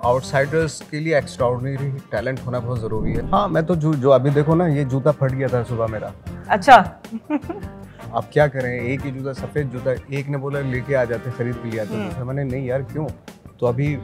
Outsiders के लिए extraordinary talent होना बहुत ज़रूरी है। हाँ, मैं तो जो अभी देखो ना, ये जूता फट गया था सुबह मेरा। अच्छा। अब क्या करें, एक ही जूता, सफ़ेद जूता, एक ने बोला लेके आ जाते, खरीद के ले आते, तो मैंने नहीं यार क्यों, तो अभी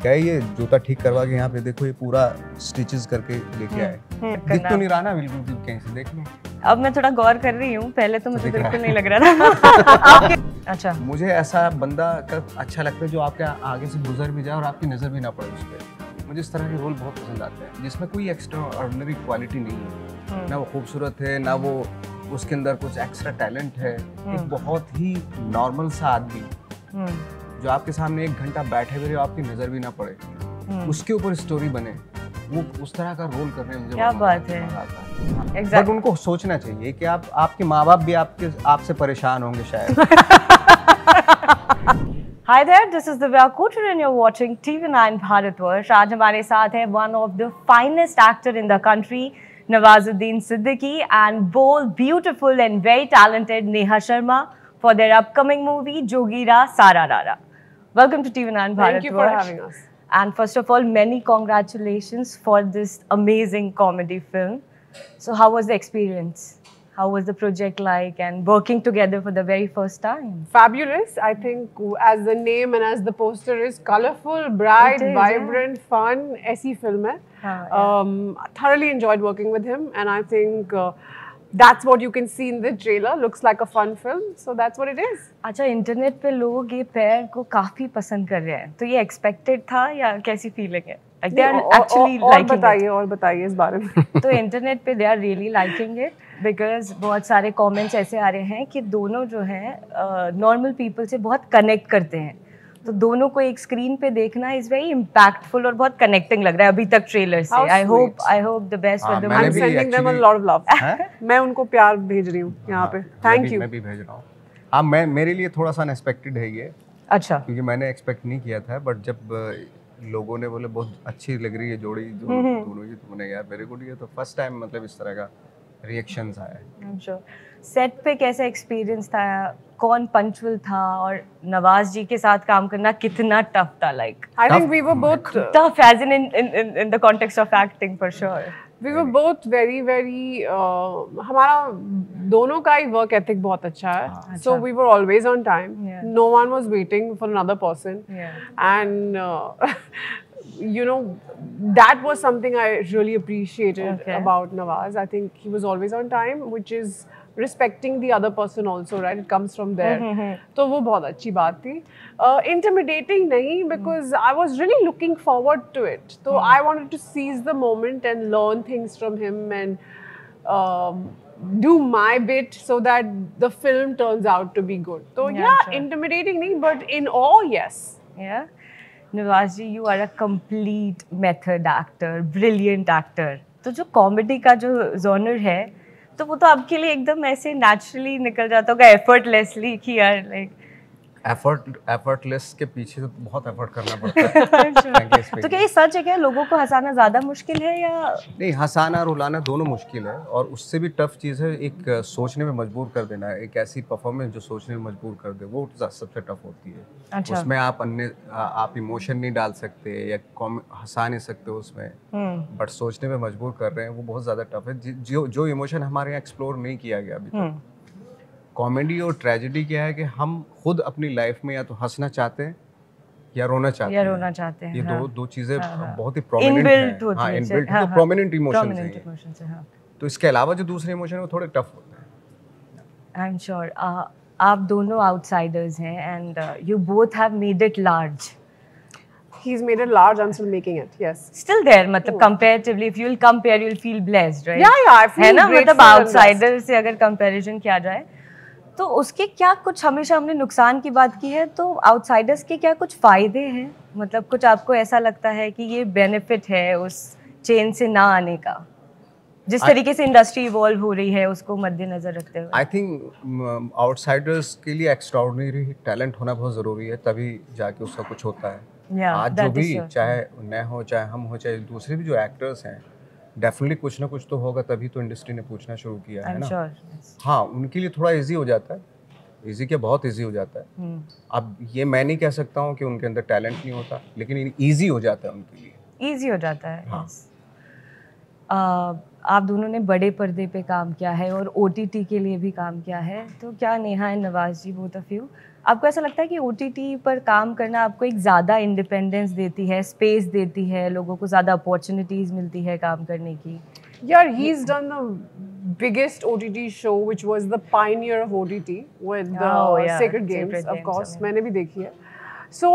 गए ये जूता ठीक करवा के, यहाँ पे देखो ये पूरा स्टिचेस करके लेके आए। दिख तो नहीं रहा ना बिल्कुल भी, कहीं से देख लो। अब मैं थोड़ा गौर कर रही हूँ, पहले तो मुझे बिल्कुल नहीं लग रहा था। अच्छा, मुझे ऐसा बंदा का अच्छा लगता है जो आपके आगे से गुजर भी जाए और आपकी नज़र भी ना पड़े उस पर। मुझे इस तरह के रोल बहुत पसंद आते हैं जिसमें कोई एक्स्ट्रा ऑर्डिनरी क्वालिटी नहीं है, ना वो खूबसूरत है, ना वो उसके अंदर कुछ एक्स्ट्रा टैलेंट है। एक बहुत ही नॉर्मल सा आदमी जो आपके सामने 1 घंटा बैठे हुए हो, आपकी नज़र भी ना पड़े, उसके ऊपर स्टोरी बने, वो उस तरह का रोल करने में मुझे क्या बात है। बट उनको सोचना चाहिए कि आपके माँ बाप भी आपसे परेशान होंगे शायद। Hi there, this is Divya Kocher and you're watching TV9 Bharatvarsh. आज हमारे साथ है one of the finest actor in the country, Nawazuddin Siddiqui, and bold, beautiful and very talented Neha Sharma for their upcoming movie Jogira Sararara. Welcome to TV9 Bharatvarsh. Thank you for having us. And first of all, many congratulations for this amazing comedy film. So how was the experience? How was the project like and working together for the very first time? Fabulous. I think as the name and as the poster is colorful, bright, vibrant, fun. ऐसी film है. Thoroughly enjoyed working with him, and I think that's what you can see in the trailer. Looks like a fun film, so that's what it is. अच्छा, internet पे लोग ये pair को काफी पसंद कर रहे हैं, तो ये एक्सपेक्टेड था या कैसी फीलिंग है? Like they are actually liking it. और बताइए इस बारे में। तो इंटरनेट पे they are really liking it because बहुत सारे कमेंट्स ऐसे आ रहे हैं कि दोनों जो हैं नॉर्मल पीपल से बहुत कनेक्ट करते हैं, तो दोनों को एक स्क्रीन पे देखना इज वेरी इम्पैक्टफुल और बहुत कनेक्टिंग लग रहा है अभी तक ट्रेलर से। I hope the best for the I'm sending them a lot of love. मैं उनको प्यार भेज रही हूँ यहाँ पे। Thank you. मैं भी भेज रहा हूँ। हाँ, मेरे लिए थोड़ा सा अनएक्सपेक्टेड है ये। अच्छा। क्योंकि मैंने एक्सपेक्ट नहीं किया था, बट जब लोगों ने बोले बहुत अच्छी लग रही है जोड़ी दोनों ही, तो मैंने यार वेरी गुड, ये तो फर्स्ट टाइम मतलब इस तरह का रिएक्शंस आया है। सेट पे कैसा एक्सपीरियंस था? कौन पंचुअल था और नवाज जी के साथ काम करना कितना टफ था? Like I think we were both tough as in the context of acting for sure. We were both very हमारा दोनों का ही वर्क एथिक बहुत अच्छा है. So we were always on time. No one was waiting for another person. And you know, that was something I really appreciated about Nawaz. I think he was always on time, which is respecting the other person also, right? It comes from there. तो वो बहुत अच्छी बात थी. Intimidating नहीं, because I was really looking forward to it. So I wanted to seize the moment and learn things from him and do my bit so that the film turns out to be good. So yeah, intimidating नहीं, but in awe, yes. Yeah. Nawaz ji, you are a complete method actor, brilliant actor. तो जो comedy का जो genre है, तो वो तो आपके लिए एकदम ऐसे नेचुरली निकल जाता होगा, एफर्टलेसली, कि यार लाइक एफर्टलेस के पीछे तो बहुत एफर्ट करना पड़ता है। तो क्या ये सच है क्या लोगों को हंसाना ज़्यादा मुश्किल है या नहीं? हंसाना रुलाना दोनों मुश्किल है, और उससे भी टफ चीज़ है एक सोचने में मजबूर कर देना, एक ऐसी परफॉर्मेंस जो सोचने में मजबूर कर दे, वो सबसे टफ होती है। अच्छा। उसमें आप इमोशन नहीं डाल सकते या हंसा नहीं सकते उसमें, बट सोचने में मजबूर कर रहे हैं, वो बहुत ज़्यादा टफ है। जो इमोशन हमारे यहाँ एक्सप्लोर नहीं किया गया अभी तक। कॉमेडी और ट्रेजेडी क्या है कि हम खुद अपनी लाइफ में या तो हंसना चाहते हैं या रोना चाहते हैं। ये दो चीजें बहुत ही प्रोमिनेंट हैं। हाँ, इनबिल्ट तो प्रोमिनेंट इमोशंस हैं। तो इसके अलावा जो दूसरे इमोशन है वो थोड़े टफ होते हैं। आई एम श्योर आप दोनों आउटसाइडर्स हैं and you both have made it large. He's made it large. I'm still making it. Yes. Still there, मतलब comparatively, if you'll compare, you'll feel blessed, right? Yeah. I feel है ना, grateful. मतलब outsider से अगर comparison किया जाए तो उसके क्या कुछ, हमेशा हमने नुकसान की बात की है, तो आउटसाइडर्स के क्या कुछ फायदे हैं? मतलब कुछ आपको ऐसा लगता है कि ये बेनिफिट है उस चेन से ना आने का, जिस तरीके से इंडस्ट्री इवॉल्व हो रही है उसको मद्देनजर रखते हुए? आई थिंक आउटसाइडर्स के लिए एक्स्ट्राऑर्डिनरी टैलेंट होना बहुत ज़रूरी है, तभी जाके उसका कुछ होता है। आज जो भी, चाहे मैं हो, चाहे हम हो, चाहे दूसरे भी जो एक्टर्स हैं, डेफिनेटली कुछ ना कुछ तो होगा, तभी तो इंडस्ट्री ने पूछना शुरू किया है ना। हाँ, उनके लिए थोड़ा इजी हो जाता है इजी क्या, बहुत इजी हो जाता है। अब ये मैं नहीं कह सकता हूँ कि उनके अंदर टैलेंट नहीं होता, लेकिन इजी हो जाता है उनके लिए। इजी हो जाता है। हाँ। आप दोनों ने बड़े पर्दे पे काम किया है और OTT के लिए भी काम किया है, तो क्या Neha and Nawaz ji, both of you, आपको ऐसा लगता है कि OTT पर काम करना आपको एक ज़्यादा इंडिपेंडेंस देती है, स्पेस देती है, लोगों को ज़्यादा अपॉर्चुनिटीज़ मिलती है काम करने की? Yeah, he's done the biggest OTT show, which was the pioneer of OTT with Sacred Games, of course. मैंने भी देखी है. So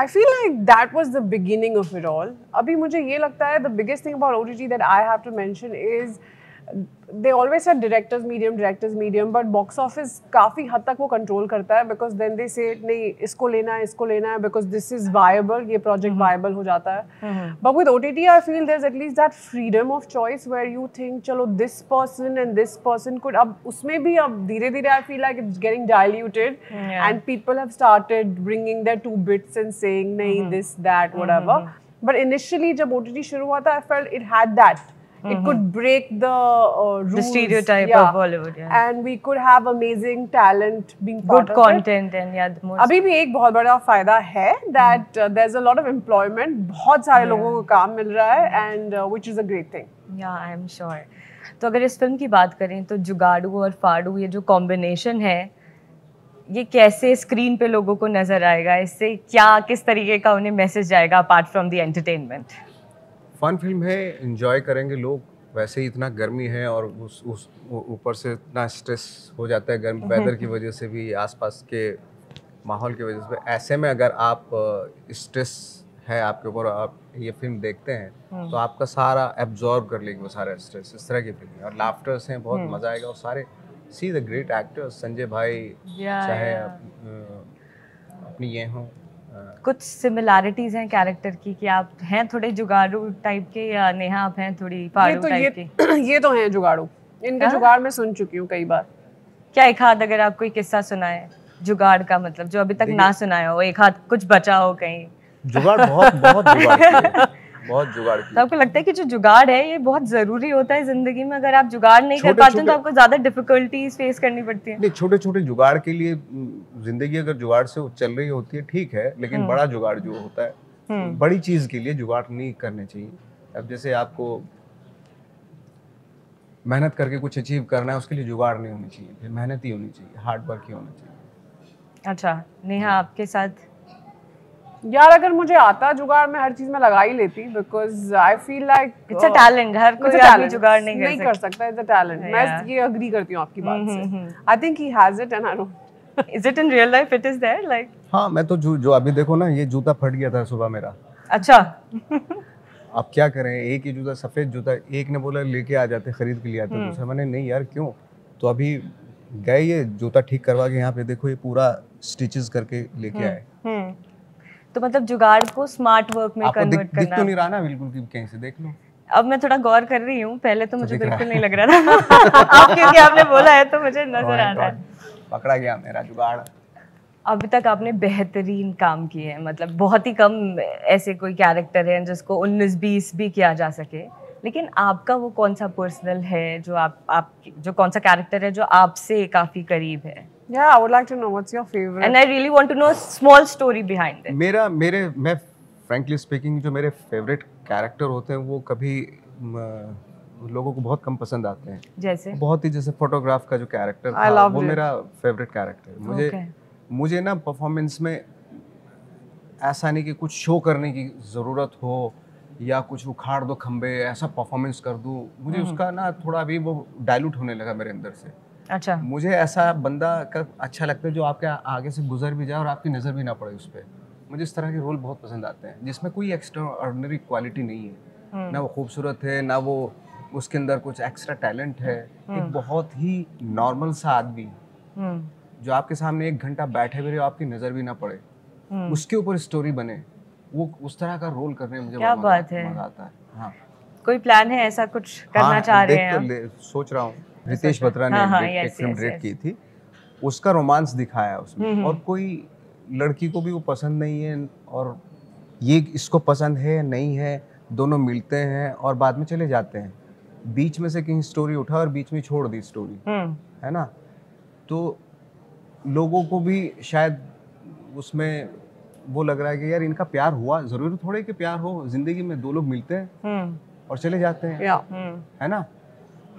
I feel like that was the beginning of it all. अभी मुझे ये लगता है the biggest thing about OTT that I have to mention is they always said directors medium, but box office काफी हद तक वो control करता है, because then they say नहीं इसको लेना है because this is viable, ये project viable हो जाता है. But with OTT I feel there's at least that freedom of choice where you think चलो this person and this person could, अब उसमें भी अब धीरे-धीरे I feel like it's getting diluted and people have started bringing their two bits and saying नहीं this that whatever. But initially जब OTT शुरू हुआ था I felt it had that. It could break the rules. The stereotype of Bollywood, and we could have amazing talent being part good content it. And the most. अभी भी एक बहुत बड़ा फायदा है that there's a lot of employment, बहुत सारे लोगों को काम मिल रहा है, and which is a great thing. Yeah, I'm sure. तो अगर इस फिल्म की बात करें तो जुगाड़ू और फाड़ू, ये जो कॉम्बिनेशन है, ये कैसे स्क्रीन पे लोगों को नजर आएगा? इससे क्या, किस तरीके का उन्हें मैसेज जाएगा apart from the entertainment? Fun film है, एंजॉय करेंगे लोग। वैसे ही इतना गर्मी है और उस ऊपर से इतना स्ट्रेस हो जाता है गर्म वेदर की वजह से भी, आसपास के माहौल की वजह से। ऐसे में अगर आप स्ट्रेस है आपके ऊपर, आप ये फिल्म देखते हैं तो आपका सारा एब्जॉर्ब कर लेगी वो सारा स्ट्रेस। इस तरह की फिल्म है और लाफ्टर्स हैं, बहुत मजा आएगा। और सारे see the great actors, Sanjay भाई चाहे अपनी ये हों, कुछ सिमिलैरिटीज हैं कैरेक्टर की कि आप हैं थोड़े जुगाड़ू टाइप के या नेहा आप हैं थोड़ी फाड़ू टाइप की? ये तो हैं जुगाड़ू, इनका जुगाड़ मैं सुन चुकी हूँ कई बार। क्या एक हाथ अगर आप कोई किस्सा सुनाए जुगाड़ का, मतलब जो अभी तक ना सुनाया हो, एक हाथ कुछ बचा हो कहीं? जुगाड़ बहुत जुगाड़ बहुत जुगाड़ की। तो आपको लगता है कि जो जुगाड़ है ये बहुत जरूरी होता है जिंदगी में? अगर आप जुगाड़ नहीं कर पाते तो आपको ज्यादा डिफिकल्टीज फेस करनी पड़ती है? नहीं, छोटे छोटे जुगाड़ के लिए जिंदगी अगर जुगाड़ से चल रही होती है ठीक है, लेकिन बड़ा जुगाड़ जो होता है, बड़ी चीज के लिए जुगाड़ नहीं करने चाहिए। अब जैसे आपको मेहनत करके कुछ अचीव करना है, उसके लिए जुगाड़ नहीं होनी चाहिए, फिर मेहनत ही होनी चाहिए, हार्ड वर्क ही होना चाहिए। अच्छा नेहा, आपके साथ? यार अगर मुझे आता जुगाड़ मैं हर चीज में लगा ही लेती, because I feel like it's a talent, हर कोई आदमी जुगाड़ नहीं कर सकता। इट्स अ टैलेंट, मैं ये एग्री करती हूँ आपकी बात से। I think he has it and I don't. Is it in real life, it is there like? हाँ, मैं तो जो अभी देखो ना, ये जूता फट गया था सुबह मेरा। अच्छा। अब क्या करें, एक ही जूता, सफेद जूता, एक ने बोला लेके आ जाते, खरीद के लिए आते, दूसरा मैंने नहीं यार क्यों, तो अभी गए ये जूता ठीक करवा के, यहाँ पे देखो ये पूरा स्टिचेस करके लेके आए। तो मतलब जुगाड़ को स्मार्ट वर्क में कन्वर्ट करना। दिख तो नहीं रहा ना बिल्कुल कि कहीं से देख लो। अब मैं थोड़ा गौर कर रही हूँ, पहले तो मुझे बिल्कुल नहीं लग रहा था। अब क्योंकि आपने बोला है तो मुझे नजर आ रहा है। पकड़ा गया मेरा जुगाड़। अभी तक आपने बेहतरीन काम किए हैं, मतलब बहुत ही कम ऐसे कोई कैरेक्टर हैं जिसको 19-20 भी किया जा सके, लेकिन आपका वो कौन सा पर्सनल है जो आप जो कौन सा कैरेक्टर है जो आपसे काफी करीब है? Yeah, I would like to know what's your favorite. And I really want to know a small story behind it. मैं frankly speaking जो मेरे फेवरेट कैरेक्टर होते हैं वो कभी लोगों को बहुत कम पसंद आते हैं। जैसे फोटोग्राफ का जो कैरेक्टर था वो मेरा फेवरेट कैरेक्टर है। मुझे ना परफॉर्मेंस में ऐसा नहीं कि कुछ शो करने की ज़रूरत हो या कुछ उखाड़ दो खंबे, ऐसा परफॉर्मेंस कर दूँ, मुझे उसका ना थोड़ा अभी वो डाइल्यूट होने लगा मेरे अंदर से। अच्छा। मुझे ऐसा बंदा का अच्छा लगता है जो आपके आगे से गुजर भी जाए और आपकी नज़र भी ना पड़े उस पर। मुझे इस तरह के रोल बहुत पसंद आते हैं जिसमें कोई एक्स्ट्रा ऑर्डिनरी क्वालिटी नहीं है, ना वो खूबसूरत है, ना वो उसके अंदर कुछ एक्स्ट्रा टैलेंट है। एक बहुत ही नॉर्मल सा आदमी जो आपके सामने 1 घंटा बैठे भी रहे, आपकी नज़र भी ना पड़े, उसके ऊपर स्टोरी बने, वो उस तरह का रोल करने में मुझे क्या बात है, मजा आता है। हाँ, कोई प्लान है ऐसा कुछ करना चाह रहे हैं? सोच रहा हूँ। रितेश बत्रा ने एक फिल्म डायरेक्ट की थी, उसका रोमांस दिखाया उसमें, और कोई लड़की को भी वो पसंद नहीं है और ये इसको पसंद है नहीं है, दोनों मिलते हैं और बाद में चले जाते हैं। बीच में से कहीं स्टोरी उठा और बीच में छोड़ दी स्टोरी, है ना। तो लोगों को भी शायद उसमें वो लग रहा है कि यार इनका प्यार हुआ, जरूरी थोड़े कि प्यार हो, जिंदगी में दो लोग मिलते हैं और चले जाते हैं, है ना।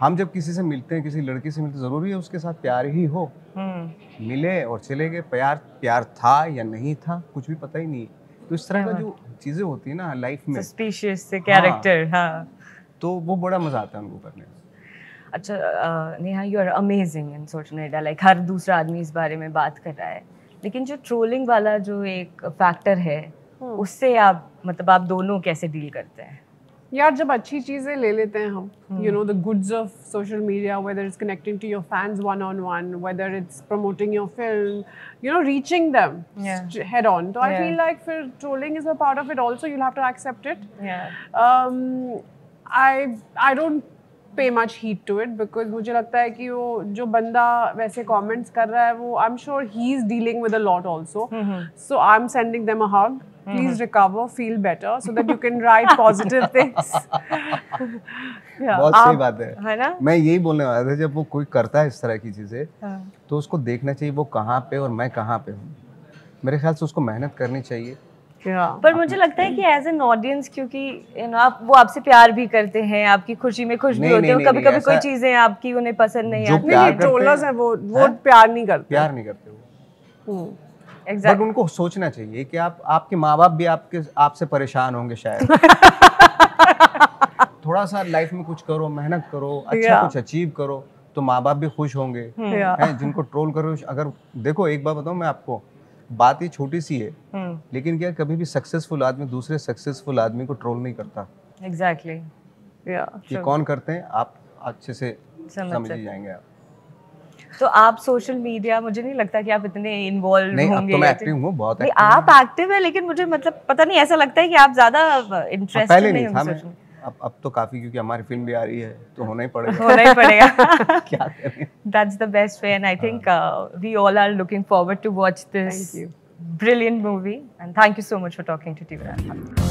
हम जब किसी से मिलते हैं, किसी लड़की से मिलते हैं, जरूरी है उसके साथ प्यार ही हो। मिले और चले गए, प्यार था या नहीं था कुछ भी पता ही नहीं। तो इस तरह का जो चीजें होती है ना लाइफ में, सस्पिशियस से कैरेक्टर, हाँ, तो वो बड़ा मजा आता है उनको करने में। अच्छा Neha, you are amazing in social media, like हर दूसरा आदमी इस बारे में बात कर रहा है, लेकिन जो ट्रोलिंग वाला जो एक फैक्टर है उससे आप मतलब आप दोनों कैसे डील करते हैं? यार जब अच्छी चीजें ले लेते हैं हम, you know, the goods of social media, whether it's connecting to your fans one-on-one, whether it's promoting your film, you know, reaching them head on. So I feel like for trolling is a part of it also, you'll have to accept it. I don't pay much heed to it because मुझे लगता है कि वो जो बंदा वैसे comments कर रहा है वो I'm sure he's dealing with a lot also. So I'm sending them a hug. Please recover, feel better, so that you can write positive things. बहुत सही बात है ना? मैं यही बोलने वाला था, जब वो कोई करता है इस तरह की चीजें तो उसको देखना चाहिए वो कहाँ पे और मैं कहाँ पे हूँ। मेरे ख्याल से उसको मेहनत करनी चाहिए। पर मुझे लगता है कि एज एन ऑडियंस, क्योंकि यू नो आप वो आपसे प्यार भी करते हैं, आपकी खुशी में खुश भी होते हो, कभी कभी कोई चीजें आपकी उन्हें पसंद नहीं आती। नहीं, ट्रोलर्स हैं वो प्यार नहीं करते वो। बट उनको सोचना चाहिए कि आपके माँ बाप भी आपसे परेशान होंगे शायद। थोड़ा सा लाइफ में कुछ करो, मेहनत करो, अच्छा कुछ अचीव करो तो माँ बाप भी खुश होंगे। हैं जिनको ट्रोल करो, अगर देखो एक बात बताऊं मैं आपको, बात ही छोटी सी है लेकिन क्या कभी भी सक्सेसफुल आदमी दूसरे सक्सेसफुल आदमी को ट्रोल नहीं करता। एग्जैक्टली ये कौन करते हैं आप अच्छे से समझ ही जाएंगे आप। तो आप सोशल मीडिया, मुझे नहीं लगता कि आप इतने इन्वॉल्व होंगे। नहीं, अब तो मैं एक्टिव हूँ, बहुत एक्टिव हूँ। आप एक्टिव है, लेकिन मुझे मतलब पता नहीं, ऐसा लगता है कि आप ज्यादा इंटरेस्टेड नहीं हो। अब तो काफी, क्योंकि हमारी फिल्म भी आ रही है तो होना ही पड़ेगा। क्या करें? That's the best way, and I think we all are looking forward to watch this brilliant movie. And thank you so much for talking to TV9.